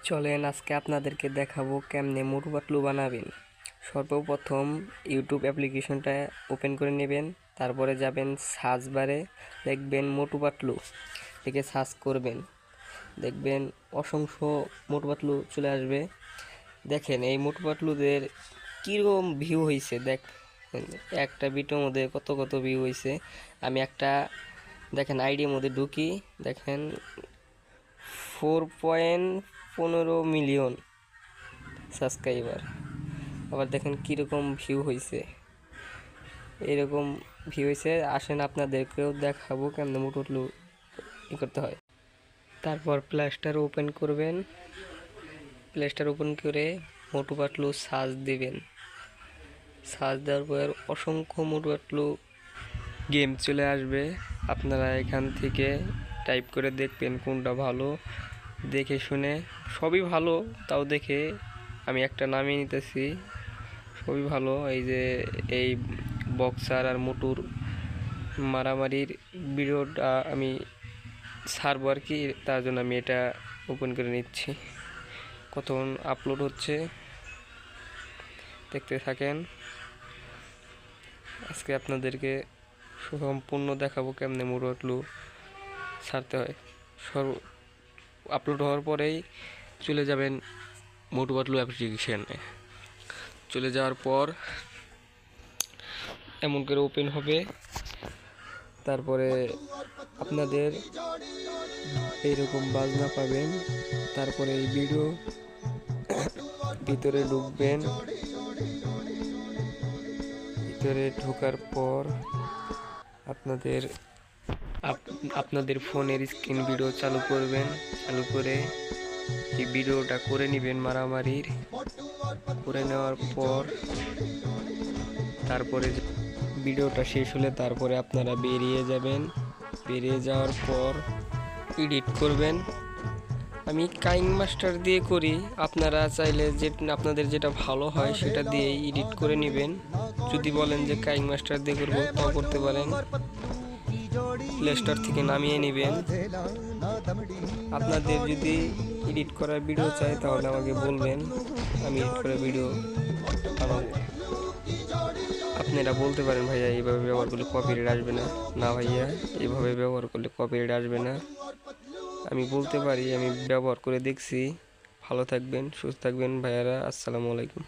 চলেন আজকে আপনাদেরকে দেখাবো কেমনে মোটু পাতলু বানাবেন। সর্বপ্রথম ইউটিউব অ্যাপ্লিকেশনটা ওপেন করে নেবেন, তারপরে যাবেন সার্চ বারে, দেখবেন মোটু পাতলু, লিখে সার্চ করবেন, দেখবেন অসংখ্য মোটু পাতলু চলে আসবে। দেখেন এই মোটু পাতলুদের কীরকম ভিউ হয়েছে, একটা ভিডিওর মধ্যে কত কত ভিউ হয়েছে। আমি একটা দেখেন আইডির মধ্যে ঢুকি, দেখেন 4.15 মিলিয়ন সাবস্ক্রাইবার। আবার দেখেন কীরকম ভিউ হয়েছে, এরকম ভিউ হয়েছে। আসেন আপনাদেরকেও দেখাবো কেমন মোটু পাতলু করতে হয়। তারপর প্লে স্টোর ওপেন করবেন, প্লে স্টোর ওপেন করে মোটু পাতলু সার্চ দিবেন। সার্চ দেওয়ার পর অসংখ্য মোটু পাতলু গেম চলে আসবে। আপনারা এখান থেকে টাইপ করে দেখবেন কোনটা ভালো, দেখে শুনে। সবই ভালো, তাও দেখে আমি একটা নামিয়ে নিতেছি। সবই ভালো। এই যে এই বক্সার আর মোটুর মারামারির ভিডিওটা আমি ছাড়বো আর কি, তার জন্য আমি এটা ওপেন করে নিচ্ছি। কতক্ষণ আপলোড হচ্ছে দেখতে থাকেন। আজকে আপনাদেরকে সম্পূর্ণ দেখাবো কেমনে মোটু পাতলু ছাড়তে হয়। আপলোড হওয়ার পরেই চলে যাবেন মোটু পাতলু অ্যাপ্লিকেশনে। চলে যাওয়ার পর এমন করে ওপেন হবে, তারপরে আপনাদের এইরকম বাজনা পাবেন। তারপরে এই ভিডিও ভিতরে ঢুকবেন, ভিতরে ঢোকার পর আপনাদের ফোনের স্ক্রিন ভিডিও চালু করবেন। চালু করে এই ভিডিওটা করে নেবেন মারামারির। করে নেওয়ার পর তারপরে ভিডিওটা শেষ হলে তারপরে আপনারা বেরিয়ে যাবেন। বেরিয়ে যাওয়ার পর এডিট করবেন। আমি কাইং মাস্টার দিয়ে করি, আপনারা চাইলে যে আপনাদের যেটা ভালো হয় সেটা দিয়েই এডিট করে নেবেন। যদি বলেন যে কাইং মাস্টার দিয়ে করবো, তাও করতে পারেন। প্লে স্টোর থেকে নামিয়ে নেবেন। আপনাদের যদি এডিট করার ভিডিও চাই তাহলে আমাকে বলবেন, আমি এডিট করার ভিডিও বানাবো। আপনারা বলতে পারেন ভাইয়া এইভাবে ব্যবহার করলে কপিরাইট আসবে না। না ভাইয়া, এইভাবে ব্যবহার করলে কপিরাইট আসবে না। আমি বলতে পারি, আমি ব্যবহার করে দেখছি। ভালো থাকবেন, সুস্থ থাকবেন ভাইয়ারা। আসসালামু আলাইকুম।